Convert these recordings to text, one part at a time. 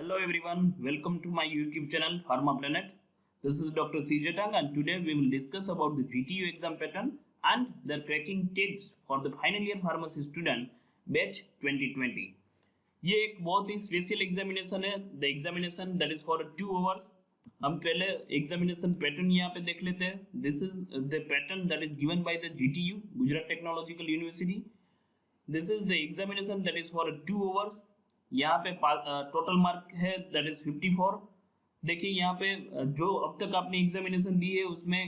Hello everyone, welcome to my YouTube channel Pharma Planet. This is Dr. CJ Tang and today we will discuss about the GTU exam pattern and their cracking tips for the final year pharmacy student batch 2020. ये एक बहुत ही special examination है. The examination that is for 2 hours. हम पहले examination pattern यहाँ पे देख लेते हैं. This is the pattern that is given by the GTU Gujarat technological university. This is the examination that is for 2 hours. यहाँ पे टोटल मार्क है दैट इज 54. देखिए यहाँ पे जो अब तक आपने एग्जामिनेशन दी है उसमें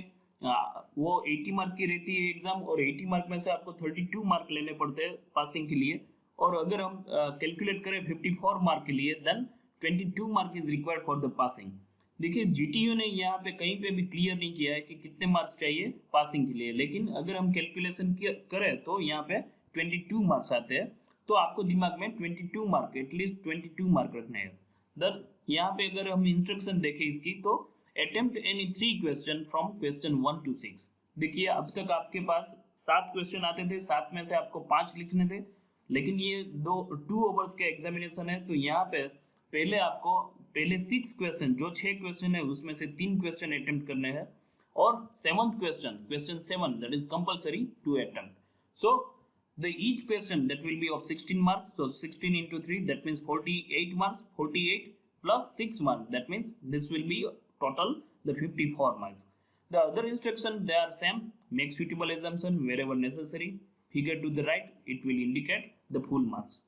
वो 80 मार्क की रहती है एग्जाम, और 80 मार्क में से आपको 32 मार्क लेने पड़ते हैं पासिंग के लिए. और अगर हम कैलकुलेट करें 54 मार्क के लिए then 22 mark is required for the passing. देखिए GTU ने यहाँ पे कहीं पे भी क्लियर नहीं किया है कि कितने मार्क्स चाहिए पासिंग के लिए, लेकिन अगर हम कैलकुलेशन करें तो यहाँ पे 22 मार्क्स आते हैं. तो आपको दिमाग में 22 मार्क एटलीस्ट 22 मार्क रखने हैं. देन यहाँ पे अगर हम इंस्ट्रक्शन देखें इसकी तो attempt any 3 question from question 1 to 6. देखिए अब तक आपके पास 7 क्वेश्चन आते थे, 7 में से आपको 5 लिखने थे, लेकिन ये 2 hours के एग्जामिनेशन है. तो यहाँ पे पहले 6 क्वेश्चन, जो 6 क्वेश्चन है उसमें से 3 क्वेश्चन अटेम्प्ट करने हैं, और 7th question 7 that is compulsory to attempt. So each question that will be of 16 marks, so 16 into 3 that means 48 marks, 48 plus 6 marks, that means this will be total the 54 marks. The other instruction they are same. Make suitable assumption wherever necessary, figure to the right, it will indicate the full marks.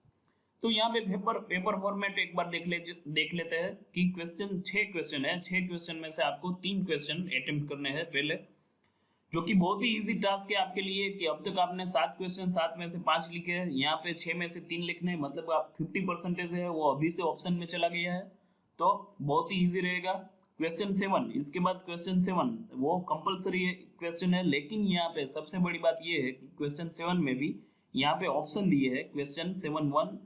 तो यहाँ पे paper format एक बार देख लेते हैं कि 6 question है. 6 question में से आपको 3 क्वेश्चन अटेम्प्ट करने हैं पहले, जो कि बहुत ही इजी टास्क है आपके लिए. कि अब तक आपने 7 क्वेश्चन, 7 में से 5 लिखे हैं, यहाँ पे 6 में से 3 लिखने हैं, मतलब आप 50% है वो अभी से ऑप्शन में चला गया है, तो बहुत ही इजी रहेगा. क्वेश्चन 7, इसके बाद क्वेश्चन 7 वो कंपलसरी क्वेश्चन है, लेकिन यहाँ पे सबसे बड़ी बात ये है कि क्वेश्चन 7 में भी यहाँ पे ऑप्शन दिए है. क्वेश्चन 7-1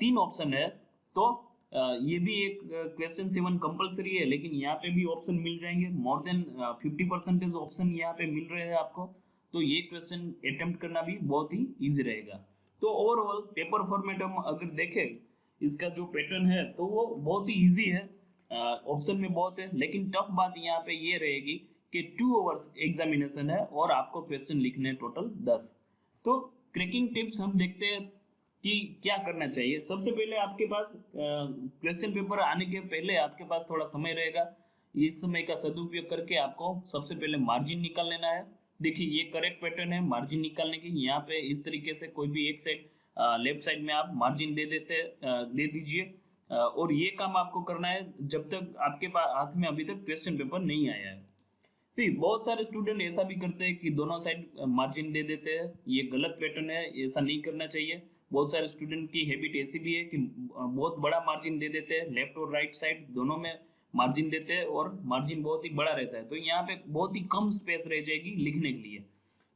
3 ऑप्शन है, तो ये भी एक क्वेश्चन 7 कंपलसरी है, लेकिन यहाँ पे भी ऑप्शन मिल जाएंगे. मोर देन 50% ऑप्शन यहाँ पे मिल रहे हैं आपको, तो ये क्वेश्चन अटेम्प्ट करना भी बहुत ही इजी रहेगा. तो ओवरऑल पेपर फॉर्मेट हम अगर देखें इसका जो पैटर्न है तो वो बहुत ही इजी है. ऑप्शन में बहुत है, लेकिन टफ बात यहाँ पे ये रहेगी कि 2 hours एग्जामिनेशन है और आपको क्वेश्चन लिखने टोटल 10. तो क्रैकिंग टिप्स हम देखते हैं कि क्या करना चाहिए. सबसे पहले आपके पास क्वेश्चन पेपर आने के पहले आपके पास थोड़ा समय रहेगा. इस समय का सदुपयोग करके आपको सबसे पहले मार्जिन निकाल लेना है. देखिए ये करेक्ट पैटर्न है मार्जिन निकालने की. यहाँ पे इस तरीके से कोई भी एक साइड लेफ्ट साइड में आप मार्जिन दे दीजिए, और ये काम आपको करना है जब तक आपके पास हाथ में अभी तक क्वेश्चन पेपर नहीं आया है. फिर बहुत सारे स्टूडेंट ऐसा भी करते हैं कि दोनों साइड मार्जिन दे देते हैं. ये गलत पैटर्न है, ऐसा नहीं करना चाहिए. बहुत सारे स्टूडेंट की हैबिट ऐसी भी है कि बहुत बड़ा मार्जिन दे देते हैं, लेफ्ट और राइट साइड दोनों में मार्जिन देते हैं, और मार्जिन बहुत ही बड़ा रहता है, तो यहाँ पे बहुत ही कम स्पेस रह जाएगी लिखने के लिए.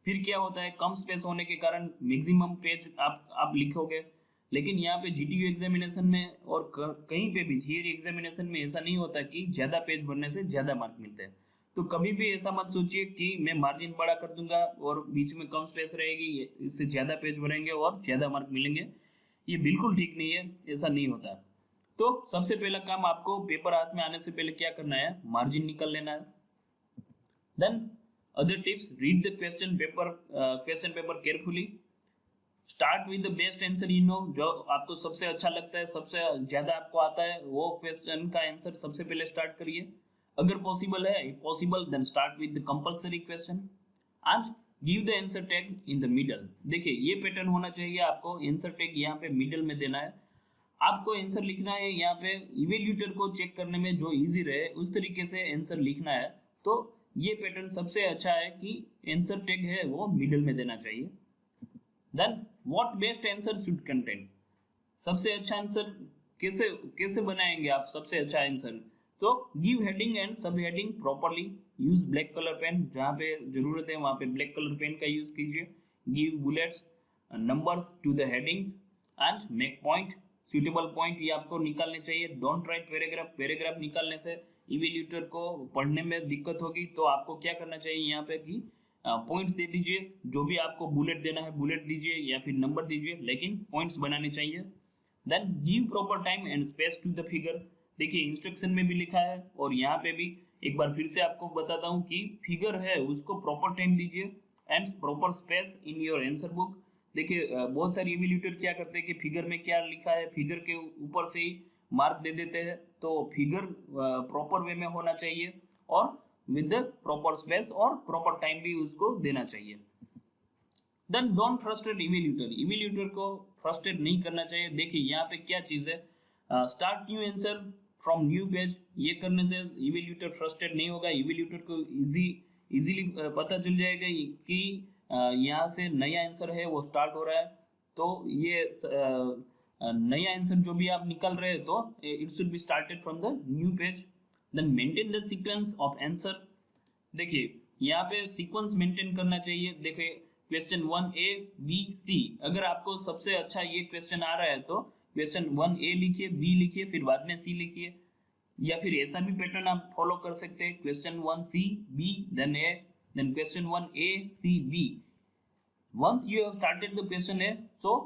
फिर क्या होता है, कम स्पेस होने के कारण मैक्सिमम पेज आप लिखोगे, लेकिन यहाँ पे GTU एग्जामिनेशन में और कहीं पे भी थियरी एग्जामिनेशन में ऐसा नहीं होता कि ज्यादा पेज भरने से ज्यादा मार्क मिलते हैं. तो कभी भी ऐसा मत सोचिए कि मैं मार्जिन बड़ा कर दूंगा और बीच में कम स्पेस रहेगी, इससे ज्यादा पेज भरेंगे और ज्यादा मार्क मिलेंगे. ये बिल्कुल ठीक नहीं है, ऐसा नहीं होता. तो सबसे पहला काम आपको पेपर हाथ में आने से पहले क्या करना है, मार्जिन निकाल लेना है. Then other tips, read the question paper carefully. Start with the best answer you know. जो आपको सबसे अच्छा लगता है, सबसे ज्यादा आपको आता है, वो क्वेश्चन का आंसर सबसे पहले स्टार्ट करिए. अगर पॉसिबल है, possible then start with the compulsory question and give the answer tag in the middle. देखिए ये पैटर्न होना चाहिए. आपको आंसर टैग यहाँ पे मिडल में देना है. आपको आंसर लिखना है, यहाँ पे इवेल्यूटर को चेक करने में जो इजी रहे उस तरीके से आंसर लिखना है. तो ये पैटर्न सबसे अच्छा है कि आंसर टैग है वो मिडल में देना चाहिए. Then what best answer should contain. सबसे अच्छा आंसर कैसे बनाएंगे आप सबसे अच्छा आंसर. तो give heading and sub heading properly. Use black colour pen, जहाँ पे जरूरत है वहाँ पे ब्लैक कलर पेन का यूज कीजिए. Give bullets numbers to the headings and make point. Suitable point ये आपको निकालने चाहिए. डोंट राइट पैराग्राफ निकालने से इवेल्यूटर को पढ़ने में दिक्कत होगी. तो आपको क्या करना चाहिए यहाँ पे कि पॉइंट्स दे दीजिए. जो भी आपको बुलेट देना है बुलेट दीजिए या फिर नंबर दीजिए, लेकिन पॉइंट्स बनाने चाहिए. Then give proper time and space to the figure. देखिए इंस्ट्रक्शन में भी लिखा है और यहाँ पे भी एक बार फिर से आपको बताता हूँ कि फिगर है उसको प्रॉपर टाइम दीजिए and proper space in your answer book. देखिए बहुत सारे इवैल्यूएटर क्या करते हैं कि फिगर में क्या लिखा है फिगर के ऊपर से ही मार्क दे देते हैं, तो फिगर प्रॉपर वे में होना चाहिए और विद द प्रॉपर स्पेस और प्रॉपर टाइम भी उसको देना चाहिए। Then don't frustrate evaluator, evaluator को फ्रस्ट्रेट नहीं करना चाहिए। देखिए यहाँ पे क्या चीज़ है, start new answer from new page, ये करने से इवैल्यूएटर फ्रस्ट्रेट नहीं होगा। इवैल्यूएटर को इजीली पता चल जाएगा कि यहाँ से नया आंसर है वो स्टार्ट हो रहा है, तो ये नया आंसर जो भी आप निकल रहे हैं तो it should be started from the new page. Then maintain the sequence of answer. देखिए यहाँ पे सीक्वेंस मेंटेन करना चाहिए। देखिए क्वेश्चन 1A B C, अगर आपको सबसे अच्छा ये क्वेश्चन आ रहा है तो क्वेश्चन 1A लिखिए, B लिखिए, फिर बाद में C लिखिए, या फिर ऐसा भी पैटर्न आप फॉलो कर सकते हैं, question 1C B then A, then question 1A C B। Once you have started the question A, so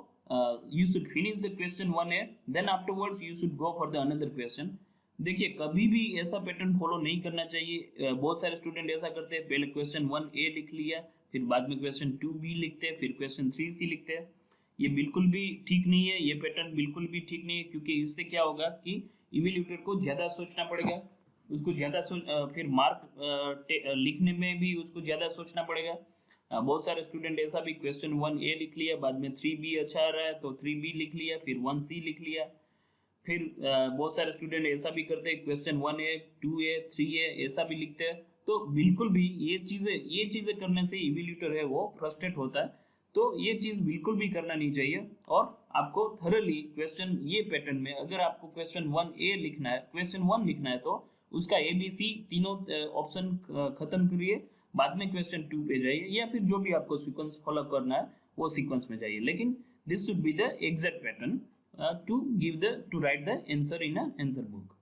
you should finish the question 1A, then afterwards you should go for the another question। देखिए कभी भी ऐसा pattern follow नहीं करना चाहिए। बहुत सारे student ऐसा करते हैं, पहले क्वेश्चन 1A लिख लिया, फिर बाद में क्वेश्चन 2B लिखते हैं, फिर क्वेश्चन 3C लिखते हैं। ये बिल्कुल भी ठीक नहीं है, ये पैटर्न बिल्कुल भी ठीक नहीं है, क्योंकि इससे क्या होगा कि इवैल्यूएटर को ज़्यादा सोचना पड़ेगा, उसको ज़्यादा फिर मार्क लिखने में भी उसको ज़्यादा सोचना पड़ेगा। बहुत सारे स्टूडेंट ऐसा भी क्वेश्चन 1A लिख लिया, बाद में 3B अच्छा आ रहा है तो 3B लिख लिया, फिर 1C लिख लिया। फिर बहुत सारे स्टूडेंट ऐसा भी करते हैं, क्वेश्चन 1A 2A 3A ऐसा भी लिखते हैं। तो बिल्कुल भी ये चीज़ें करने से इवैल्यूएटर है वो फ्रस्ट्रेट होता है, तो ये चीज़ बिल्कुल भी करना नहीं चाहिए। और आपको थरली क्वेश्चन ये पैटर्न में अगर आपको क्वेश्चन 1A लिखना है, क्वेश्चन 1 लिखना है तो उसका ABC तीनों ऑप्शन खत्म करिए, बाद में क्वेश्चन 2 पे जाइए, या फिर जो भी आपको सीक्वेंस फॉलो करना है वो सीक्वेंस में जाइए। लेकिन this should be the exact pattern to write the answer in a answer book.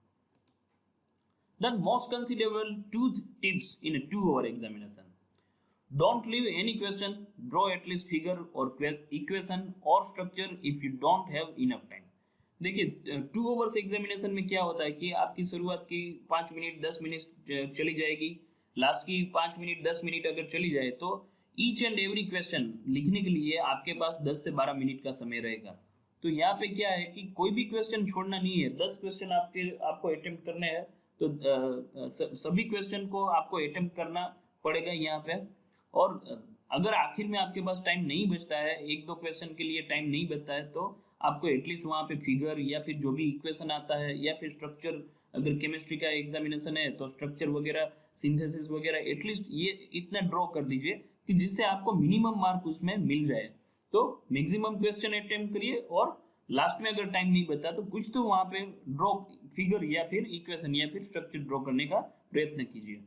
The most considerable 2 tips in a 2-hour examination. Don't leave any question, draw at least figure or equation or structure if you don't have enough time. देखिए 2 hours examination में क्या होता है कि आपकी शुरुआत की 5 minute 10 minute चली जाएगी, लास्ट की 5 मिनट 10 मिनट अगर चली जाए तो ईच एंड एवरी क्वेश्चन लिखने के लिए आपके पास 10 से 12 मिनट का समय रहेगा। तो यहाँ पे क्या है कि कोई भी क्वेश्चन छोड़ना नहीं है। 10 क्वेश्चन आपको अटेम्प्ट करने हैं तो सभी क्वेश्चन को आपको अटेम्प्ट करना पड़ेगा यहाँ पे। और अगर आखिर में आपके पास टाइम नहीं बचता है, 1-2 क्वेश्चन के लिए टाइम नहीं बचता है, तो आपको एटलीस्ट वहाँ पे फिगर या फिर जो भी इक्वेशन आता है या फिर स्ट्रक्चर, अगर केमिस्ट्री का एग्जामिनेशन है तो स्ट्रक्चर वगैरह सिंथेसिस वगैरह एटलीस्ट ये इतना ड्रॉ कर दीजिए कि जिससे आपको मिनिमम मार्क उसमें मिल जाए। तो मैक्सिमम क्वेश्चन अटेम्प्ट करिए और लास्ट में अगर टाइम नहीं बचा तो कुछ तो वहां पे ड्रॉ फिगर या फिर इक्वेशन या फिर स्ट्रक्चर ड्रॉ करने का प्रयत्न कीजिए।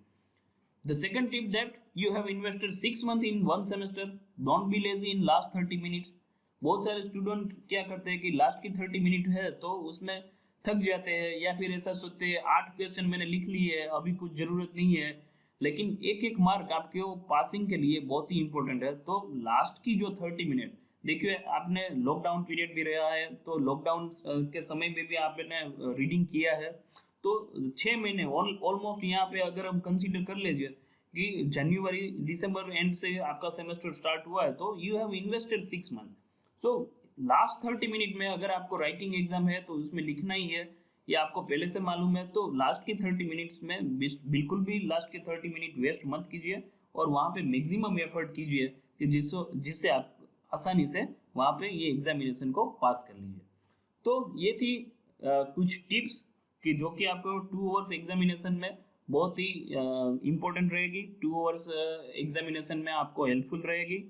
The second tip that you have invested 6 months in 1 semester, don't be lazy in last 30 minutes। बहुत सारे स्टूडेंट क्या करते हैं कि लास्ट की 30 मिनट है तो उसमें थक जाते हैं या फिर ऐसा सोचते हैं 8 क्वेश्चन मैंने लिख लिए है, अभी कुछ जरूरत नहीं है। लेकिन एक मार्क आपके पासिंग के लिए बहुत ही इंपॉर्टेंट है। तो लास्ट की जो 30 मिनट, देखिए आपने लॉकडाउन पीरियड भी रहा है, तो लॉकडाउन के समय में भी आपने रीडिंग किया है, तो 6 महीने ऑलमोस्ट यहाँ पे अगर हम कंसीडर कर लीजिए कि जनवरी दिसंबर एंड से आपका सेमेस्टर स्टार्ट हुआ है, तो you have invested 6 months। So last 30 minute में अगर आपको राइटिंग एग्जाम है तो उसमें लिखना ही है, ये आपको पहले से मालूम है। तो लास्ट की 30 मिनट्स में बिल्कुल भी लास्ट के 30 मिनट वेस्ट मत कीजिए और वहाँ पे मैक्सिमम एफर्ट कीजिए कि जिससे आप आसानी से वहाँ पे ये एग्जामिनेशन को पास कर लीजिए। तो ये थी कुछ टिप्स कि जो कि आपको 2 hours एग्जामिनेशन में बहुत ही इम्पोर्टेंट रहेगी, 2 hours एग्जामिनेशन में आपको हेल्पफुल रहेगी।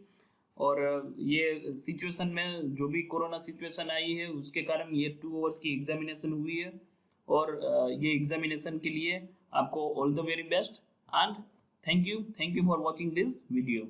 और ये सिचुएशन में जो भी कोरोना सिचुएशन आई है उसके कारण ये 2 hours की एग्जामिनेशन हुई है, और ये एग्जामिनेशन के लिए आपको all the very best and thank you for watching this video.